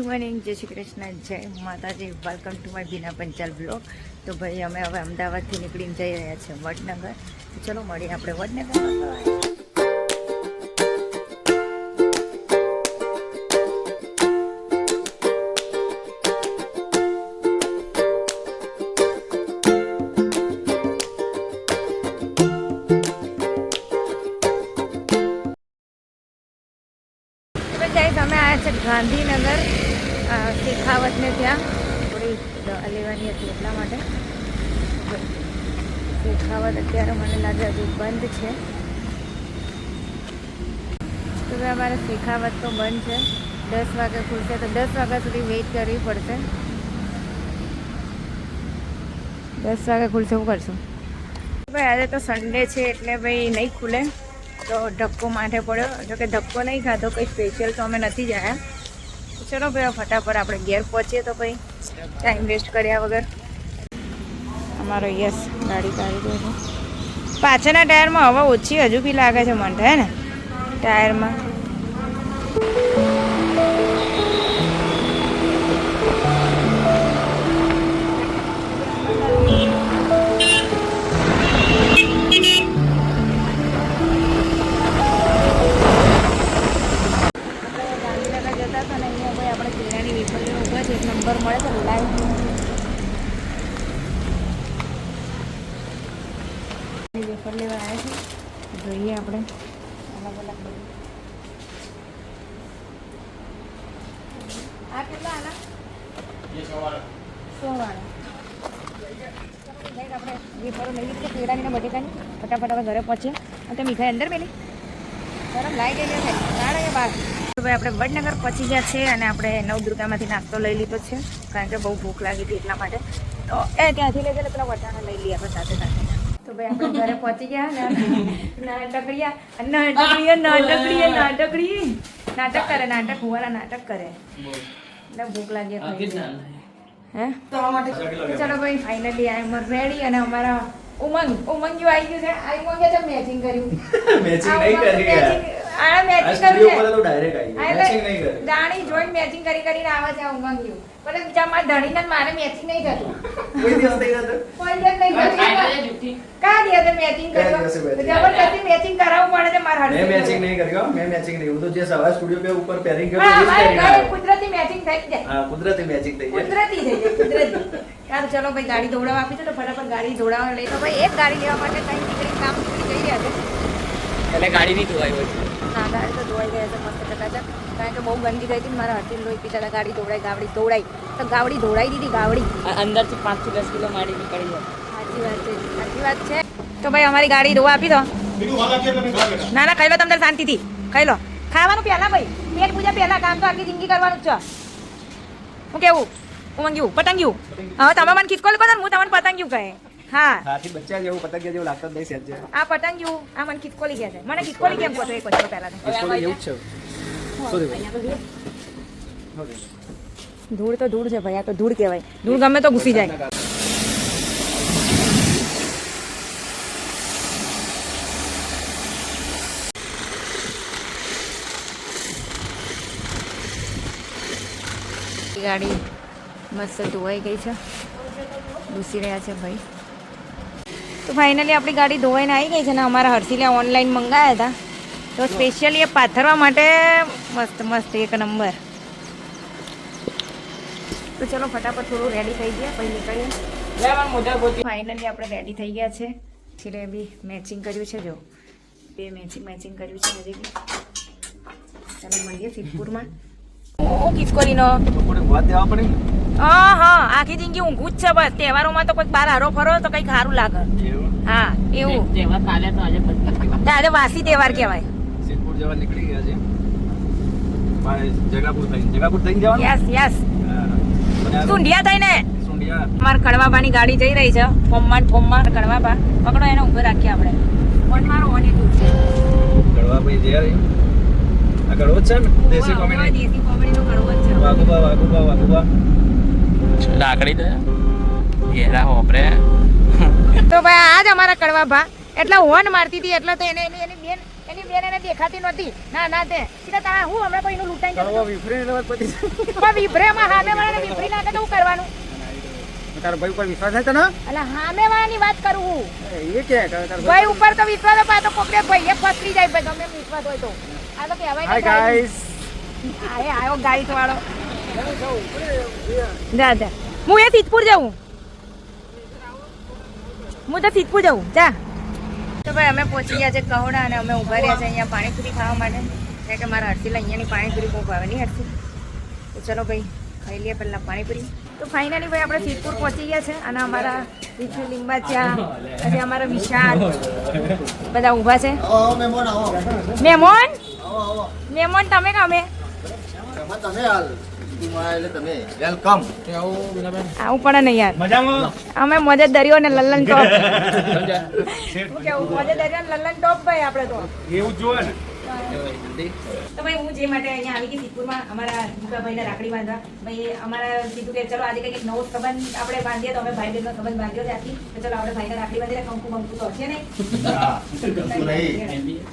Morning, જય શ્રી કૃષ્ણ, જય માતાજી, welcome to my Bina Panchal blog. તો ભાઈ અમે હવે અમદાવાદથી નીકળીને જઈ રહ્યા છીએ વડનગર. તો ચલો મળીએ આપણે વડનગર. અમે આવ્યા છે ગાંધીનગર શેખાવતને ત્યાં થોડી લેવાની હતી એટલા માટે. શેખાવત અત્યારે મને લાગે હજુ બંધ છે. તો ભાઈ અમારે શેખાવત તો બંધ છે, 10 વાગે ખુલશે, તો 10 વાગ્યા સુધી વેઇટ કરવી પડશે. 10 વાગે ખુલશે એવું કરશું. ભાઈ આજે તો સન્ડે છે એટલે ભાઈ નહીં ખુલે, તો ધક્કો માથે પડ્યો. જોકે ધક્કો નહીં ખાધો, કંઈ સ્પેશિયલ તો અમે નથી જ આવ્યા. ચલો ભાઈ ફટાફટ આપણે ઘેર પહોંચીએ, તો ભાઈ ટાઈમ વેસ્ટ કર્યા વગર. અમારો યસ ગાડી કાઢી દો છે. પાછળના ટાયરમાં હવા ઓછી હજુ બી લાગે છે મને, હે ને ટાયરમાં. નંબર મળે તો લાઈવ વેફર લેવા આવ્યા છે. જોઈએ આપણે અલગ અલગ બધું. આ કેટલા આના? 100 વાળા. આપણે વેફરો લઈ લીધી કેળાની ને બટેકાની. ફટાફટ હવે ઘરે પહોંચીએ. અને મીઠાઈ અંદર પેલી ગરમ લાઈ ગયેલી છે, કાઢે કે બહાર. ભાઈ આપણે વડનગર પહોંચી ગયા છે અને આપણે નવદુર્ગામાંથી નાસ્તો લઈ લીધો છે, કારણ કે બહુ ભૂખ લાગી હતી એટલા માટે. તો ત્યાંથી લઈ ગયેલા પેલા વટાણા લઈ લઈએ આપણે સાથે સાથે. તો ભાઈ આપણે ઘરે પહોંચી ગયા ને નાટક કરે, નાટક હુવાના નાટક કરે એટલે ભૂખ લાગી હે. ચાલો ભાઈ ફાઇનલી આઈ એમ રેડી. અને અમારા ઉમંગ આવી ગયું છે. આ ઉમંગે તો મેચિંગ કર્યું. દાણી જોઈને મેચિંગ કરીને આવે છે ઉમંગ્યું. પણ બીજા મારા ધણીને મારે મેચિંગ નહીં થતું. કોઈ દિવસ નહીં થતું. કા દિવસે મેચિંગ કર્યું? જબરદસ્તી મેચિંગ કરાવવું પડે છે મારા હાથ. મેં મેચિંગ નહીં હું તો જે સવારે સ્ટુડિયો पे ऊपर पेयरिंग કર્યું કુદરતી મેચિંગ થઈ જાય. હા, કુદરતી મેચિંગ થઈ જાય. યાર ચલો ભાઈ ગાડી દોડાવવા આપી છે, તો ફટાફટ ગાડી દોડાવવા લઈ. તો ભાઈ એક ગાડી લેવા માટે કઈ નીકળી જઈ રહ્યા છે. એટલે ગાડી નહીં ધોવાઈ હોય. ના, ગાડી તો ધોવાઈ ગયા છે મસ્ત ટકાચક. કારણ કે બહુ ગંદી ગઈ હતી, મારા હાથી લોહી પીતા. ગાડી દોડાઈ તો ગાવડી દોડાઈ દીધી. ગાવડી અંદરથી 5 થી 10 કિલો માડી નીકળી જાય. સાચી વાત છે. તો ભાઈ અમારી ગાડી ધોવા આપી દો. ના ખાઈ લો તમે શાંતિથી ખાઈ લો. ખાવાનું પહેલા ભાઈ, પેટ પૂજા પહેલા. કામ તો આખી જિંદગી કરવાનું જ છે. હું કેવું ઉમંગ્યું પતંગિયું. હવે તમે મને ખિસકો લો, હું તમને પતંગિયું કહે. હા, હાથી બચ્ચા જેવું પતંગિયા જેવું લાગતો નહીં સેજ. આ પતંગિયું, આ મને ખિસકોલી કહે છે. મને ખિસકોલી કેમ કહો છો? એક વચ્ચે પહેલા ખિસકોલી એવું જ છે. ધૂળ તો ધૂળ છે ભાઈ, આ તો ધૂળ કહેવાય. ધૂળ ગમે તો ઘૂસી જાય. ગાડી મસ્ત ધોવાઈ ગઈ છે, ઘૂસી રહ્યા છે ભાઈ. તો ફાઇનલી આપણી ગાડી ધોવાઈને આવી ગઈ છે ને અમારા હર્ષિલે ઓનલાઈન મંગાવ્યા હતા, તો સ્પેશિયલી એ પાથરવા માટે મસ્ત એક નંબર. તો ચલો ફટાફટ થોડું રેડી થઈ ગયા પછી નીકળીએ. ફાઇનલી આપણે રેડી થઈ ગયા છે. છેલ્લે બી મેચિંગ કર્યું છે. જો બે મેચિંગ કર્યું છે હજી બી. ચાલો મળીએ સિદ્ધપુરમાં. ખિસકોલીનો હા આખી જિંદગી ઊંઘું જ છે બસ. તહેવારોમાં તો કોઈ બાર હારો ફરો તો કંઈક સારું લાગે. હા એવું. આજે વાસી તહેવાર કહેવાય. સિદ્ધપુર જવા નીકળી ગયા છે. જગાપુર થઈ જવાનું. યસ સુંઢિયા થઈને અમારા કડવાબાની ગાડી જઈ રહી છે. ફોમમાં કડવાબા પકડો, એને ઊભો રાખીએ આપણે. ફોન મારો ઓન એ દૂર છે. કડવાભાઈ જઈ રહી. આ કડવો છે ને દેશી કોમેડી નો કડવો છે. વાગુબા લાકડી દે ઘેરા હોપરે. તો ભાઈ આજ અમારા કડવાબા એટલે હોન મારતી હતી એટલે તો એને એની બેન એની બેન એને દેખાતી નહોતી. ના ના તે સીધા તારા હું હમણાં કોઈનું લૂંટાઈ તારો વિફરીને વાત પતી પણ વિભ્રેમાં સામે વાળાને વિભરી નાખે તો શું કરવાનું? તારો ભાઈ ઉપર વિશ્વાસ છે તને એટલે સામે વાળાની વાત કરું હું. એ કે તારો ભાઈ ઉપર તો વિશ્વાસ અપાય તો કોકડે ભાઈ એ ફસરી જાય ભાઈ ગમે એમ વિશ્વાસ હોય તો. આ તો કહેવાય હાય ગાઈસ આય આયો ગાઈસ વાળો. જા જા હું એ સિદ્ધપુર જાઉં. હું તો સિદ્ધપુર જાઉં જા. તો ભાઈ અમે પહોંચી ગયા છે કહોડા અને અમે ઉભા રહ્યા છે અહીંયા પાણીપુરી ખાવા માટે. કારણ કે મારા હર્ષીલા અહીંયાની પાણીપુરી બહુ ભાવે નહીં હર્ષી. તો ચલો ભાઈ ખાઈ લઈએ પહેલાં પાણીપુરી. તો ફાઇનલી ભાઈ આપણે સિદ્ધપુર પહોંચી ગયા છે અને અમારા વિષ્ણુ લીંબાચા પછી અમારા વિશાલ બધા ઊભા છે. મહેમાન મહેમાન તમે કે અમે વેલકમ આવું પડે નહીં યાર. મજામાં અમે મોજે દરિયો ને લલ્લન ટોપ. શું કેવું મોજે દરિયો ને લલ્લન ટોપ ભાઈ આપણે તો. એવું જ જોવે ને તો ભાઈ હું જે માટે અહીંયા આવી ગઈ સિદ્ધપુરમાં અમારા ભાઈને રાખડી બાંધવા. ભાઈ અમારા કીધું કે ચલો આજે કંઈક એક નવો સંબંધ આપણે બાંધીએ તો અમે ભાઈ બહેનનો સંબંધ બાંધ્યો છે આથી. તો ચલો આપણે ભાઈને રાખડી બાંધીએ કંકુ બંકુ તો હશે નહીં.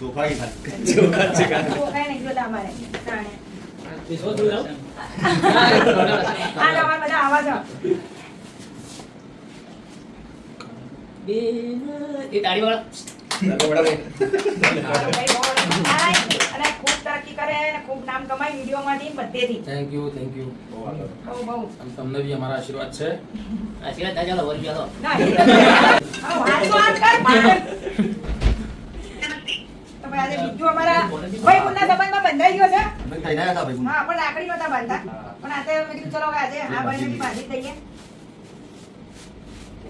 ચોખાઈ નહીં જોતા અમારે તાણે. હા તો અમારે બધા આવા છો. એ તાળી વાળો અને ખૂબ તરક્કી કરે અને ખૂબ નામ કમાય વિડીયોમાંથી બધેથી. થેન્ક યુ બહુ બહુ તમને બી અમારા આશીર્વાદ છે આશીર્વાદ દાદા વર ગયો ના એ તો વાત તો આજ કર પાગલ. તો ભાઈ આજે બીજું અમારા ભાઈ મુન્ના સંબંધમાં બંધાઈ ગયો છે. હા પણ લાકડી નતા બાંધતા પણ આજે મેં કીધું ચલો હવે આજે આ ભાઈને બાંધી દઈએ.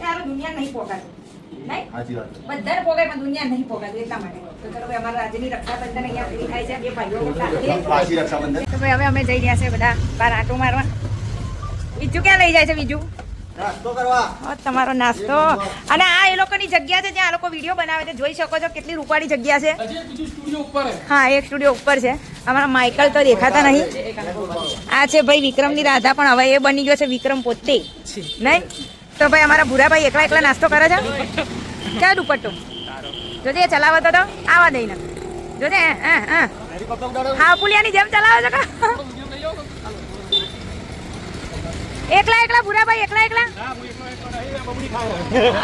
યાર દુનિયા નહીં પોકાતું નહીં બધાને પોકાય પણ દુનિયા નહીં પોકાતું એટલા માટે. તો ચલો ભાઈ અમારા રાજ્યની રક્ષાબંધન અહીંયા પૂરી થાય છે. બે ભાઈઓ સાથે. તો ભાઈ હવે અમે જઈ રહ્યા છે બધા બાર આંટો મારવા. બીજું ક્યાં લઈ જાય છે બીજું? તમારો નાસ્તો. અને આ એ લોકોની જગ્યા છે જ્યાં આ લોકો વિડીયો બનાવે છે. જોઈ શકો છો કેટલી રૂપાળી જગ્યા છે. હા એક સ્ટુડિયો ઉપર છે. અમારા માઇકલ તો દેખાતા નહીં. આ છે ભાઈ વિક્રમની રાધા પણ હવે એ બની ગયો છે વિક્રમ પોતે નહીં. તો ભાઈ અમારા ભૂરાભાઈ એકલા એકલા નાસ્તો કરે છે. ક્યાં દુપટ્ટો જોજે એ ચલાવો તો આવા દઈ ને જોજે હા પુલિયાની જેમ ચલાવો છો. એકલા એકલા ભૂરાભાઈ એકલા એકલા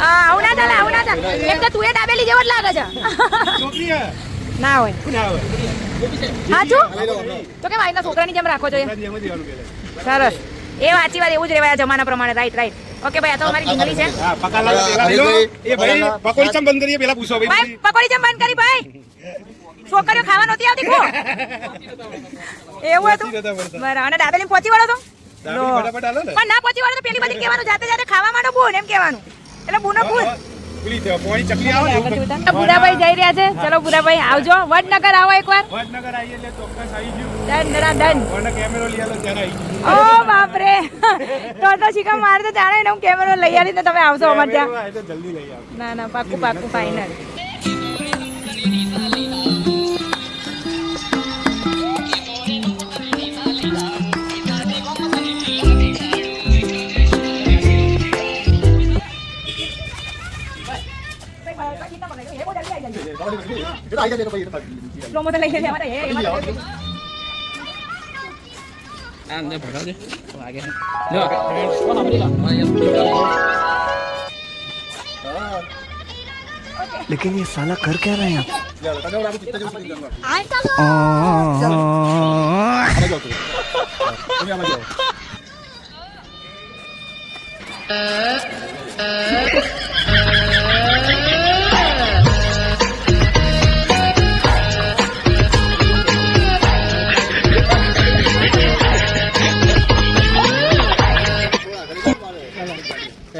આવું ના ચાલે આવું ના ચાલે. એમ તો તું એ દાબેલી જેવો જ લાગે છે. ના હોય સાચું તો કે ભાઈના છોકરાની જેમ રાખવો જોઈએ. સરસ એ વાંચી વાત એવું જ રહેવાય જમાના પ્રમાણે. રાઈટ રાઈટ ઓકે ભાઈ આ તો અમારી ઢીંગલી છે. ભાઈ પકોડી ચમ બંધ કરીએ પેલા પૂછો ભાઈ પકોડી જેમ બંધ કરી ભાઈ. છોકરીઓ ખાવા નહોતી આવતી કો એવું હતું બરાબર. અને દાબેલી પહોંચી વળો તો પણ ના પહોંચી વળો તો પેલી બધી કહેવાનું જાતે જાતે ખાવા માંડો બોન એમ કહેવાનું. એટલે બુનો બુન ભૂરાભાઈ જઈ રહ્યા છે. ચલો ભૂરાભાઈ આવજો. વડનગર આવો એકવાર. વડનગર આવીએ એટલે ચોક્કસ આવી ગયું. ડન કેમેરો લઈ આલો ત્યારે આવી ઓ બાપરે તો શીખા મારે તો જાણે ને હું કેમેરો લઈ આવી તો તમે આવશો અમારે ત્યાં. જલ્દી લઈ આવો. ના ના પાક્કું પાક્કું ફાઇનલ. સ્લો મોટર લઈ લે અમારે હે અંદર ભગાવજે વાગે लेकिन ये साला कर क्या रहे हैं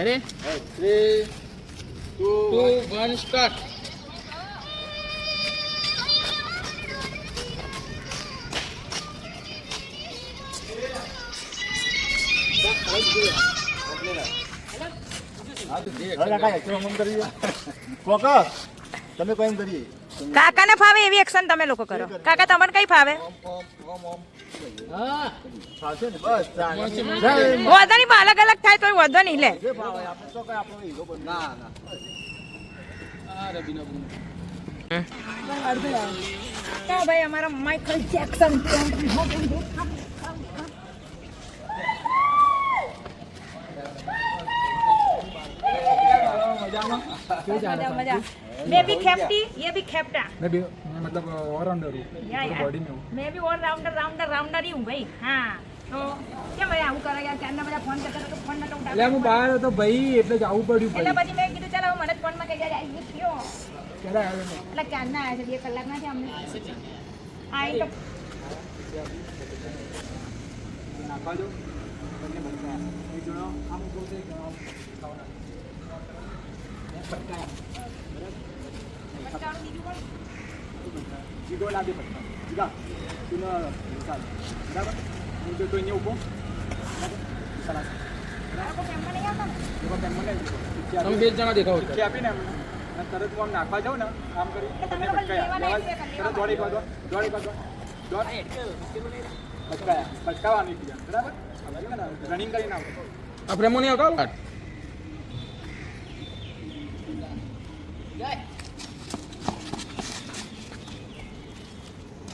Ready? 3, 2, 1, start. તમે કોઈ એમ કરીએ કાકાને ફાવે એવી એક્શન તમે લોકો કરો. કાકા તમને કઈ ફાવે? વધો નહીં અલગ અલગ થાય તો વધો નહીં લે. તો ભાઈ અમારા માઇકલ જેક્સન मजा मजा मैं भी खेपटी ये भी खेपटा मैं भी मतलब ऑलराउंडर हूँ बॉडी में हूँ मैं भी ऑल राउंडर ही हूँ भाई हाँ તો કેમ ભાઈ આવું કરે યાર ક્યારના બધા ફોન કરતા તો ફોન નતો ઉઠાવતો એટલે હું બહાર હતો ભાઈ એટલે જવું પડ્યું એટલે પછી મેં કીધું ચાલ મને ફોનમાં કહી જાય આવી ગયો ક્યારે આવ્યો એટલે ક્યારના આવ્યા છે 2 કલાકના છે અમને આ તો નાખવા દો બંને બનતા એક જણો આમ ઉભો છે એક જણો ખાવાના પટકા બચ્ચાનું બીજું કોણ જીગો ના દે પટકા જીગા તું ચાલ બરાબર હું તો અહીંયા ઉભો ચાલ લોકો કેમ્પમાં નહીં આવતા ને લોકો પેનમાં લઈ તમે 2 જણા દેખાવ કે આપીને એમને અને તરત હું આમ નાખવા જાઉં ને આમ કરી બંને પટકાયા તરત દોડી કાઢો પટકાવા નહીં બીજા બરાબર રનિંગ કરીને આવો આ પ્રેમો નહીં આવતો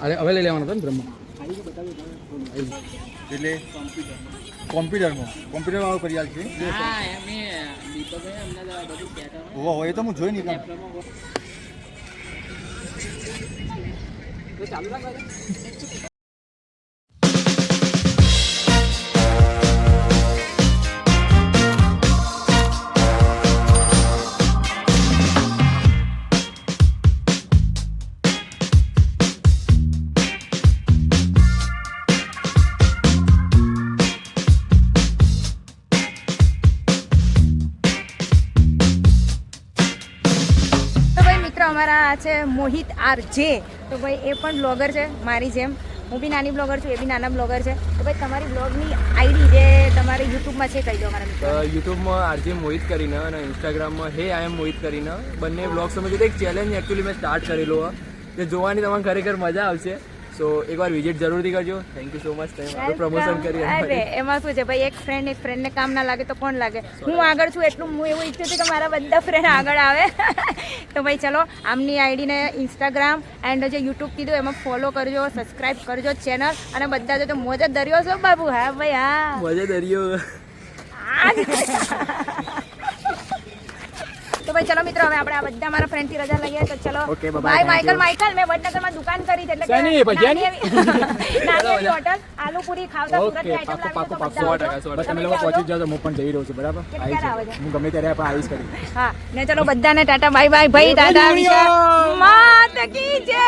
અરે હવે લઈ લેવાનો હતો ને બ્રહ્મ એટલે કોમ્પ્યુટર વાળો કરી આલ છે ઓહો એ તો હું જોઈ નહીં ચાલુ રાખ અમારા છે મોહિત આર જે તો ભાઈ એ પણ બ્લોગર છે મારી જેમ હું બી નાની બ્લોગર છું એ બી નાના બ્લોગર છે તો ભાઈ તમારી બ્લોગની આઈડી જે તમારે યુટ્યુબમાં છે કહી દો મારા મિત્રો યુટ્યુબમાં આરજે મોહિત કરીને અને ઇન્સ્ટાગ્રામમાં હે આઈ એમ મોહિત કરીને બંને બ્લોગ્સ અમે કીધું એક ચેલેન્જ એકચ્યુઅલી મેં સ્ટાર્ટ કરેલો જે જોવાની તમને ખરેખર મજા આવશે સો એકવાર વિઝિટ જરૂરથી કરજો થેન્ક યુ સો મચ તમે આપણું પ્રમોશન કરી અરે એમાં શું છે ભાઈ એક ફ્રેન્ડને કામ ના લાગે તો કોણ લાગે હું આગળ છું એટલું હું એવું ઈચ્છું છું કે મારા બધા ફ્રેન્ડ આગળ આવે તો ભાઈ ચલો આમની આઈડીને ઇન્સ્ટાગ્રામ એન્ડ જે યુટ્યુબ કીધું એમાં ફોલો કરજો સબસ્ક્રાઇબ કરજો ચેનલ અને બધા જો તો મોજ જ દરિયો છો બાબુ હા ભાઈ હા મજા દરિયો તો ભાઈ ચલો મિત્રો હવે આપણે આ બધા મારા ફ્રેન્ડ થી રજા લઈએ તો ચલો બાય માઇકલ મેં વડનગરમાં દુકાન કરી છે એટલે નાની એવી હોટલ આલુપુરી ખાવતા સુરતની આઈટમ લાગે તમે લોકો પહોંચી જાઓ તો હું પણ જઈ રહ્યો છું બરાબર હું ગમે ત્યારે પણ આવીશ કરી હા ને ચલો બધાને ટાટા બાય બાય ભાઈ ટાટા માત કી જય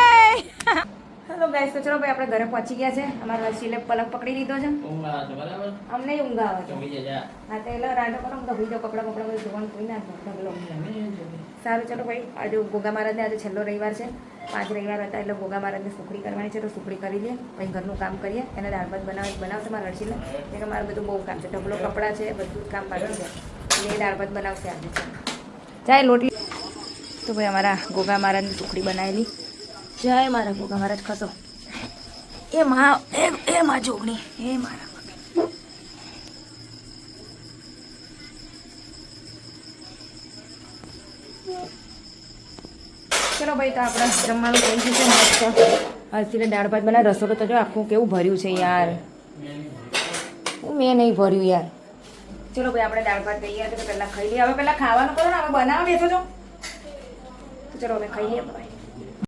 હેલો ગાઈસ તો ચલો ભાઈ આપણે ઘરે પહોંચી ગયા છે અમારા હર્ષિલે પલક પકડી લીધો છે બરાબર અમને ઊંઘ આવે છે જમી જા હા તો એટલે રાંધો કરો તો ભૂઈ જાઓ કપડાં બધું ધોવાનું કોઈ ના ઢગલો સારું ચલો ભાઈ આજે ગોગા મહારાજને આજે છેલ્લો રવિવાર છે 5 રવિવાર હતા એટલે ગોગા મહારાજને સુખડી કરવાની છે તો સુખડી કરી લઈએ પછી ઘરનું કામ કરીએ એને દાળ ભાત બનાવશે મારા હર્ષિલે એટલે મારું બધું બહુ કામ છે ઢગલો કપડાં છે બધું કામ બાકી છે એટલે દાળ ભાત બનાવશે આજે જાય લોટલી તો ભાઈ અમારા ગોગા મહારાજની સુખડી બનાવેલી જય મારા ગોગા મહારાજ ખસો એ માં જોગણી એ મારા ચલો ભાઈ તો આપણે જમવાનું થઈ ગયું છે મસ્ત હર્ષિલે દાળ ભાત બનાવે રસોડું તો જો આખું કેવું ભર્યું છે યાર મેં નહીં ભર્યું યાર ચલો ભાઈ આપણે દાળ ભાત થઈ ગયા તો પહેલાં ખાઈ લઈએ હવે પહેલાં ખાવાનું કરો ને હવે બનાવવા બેસો છો તો ચલો હવે ખાઈ લઈએ ભાઈ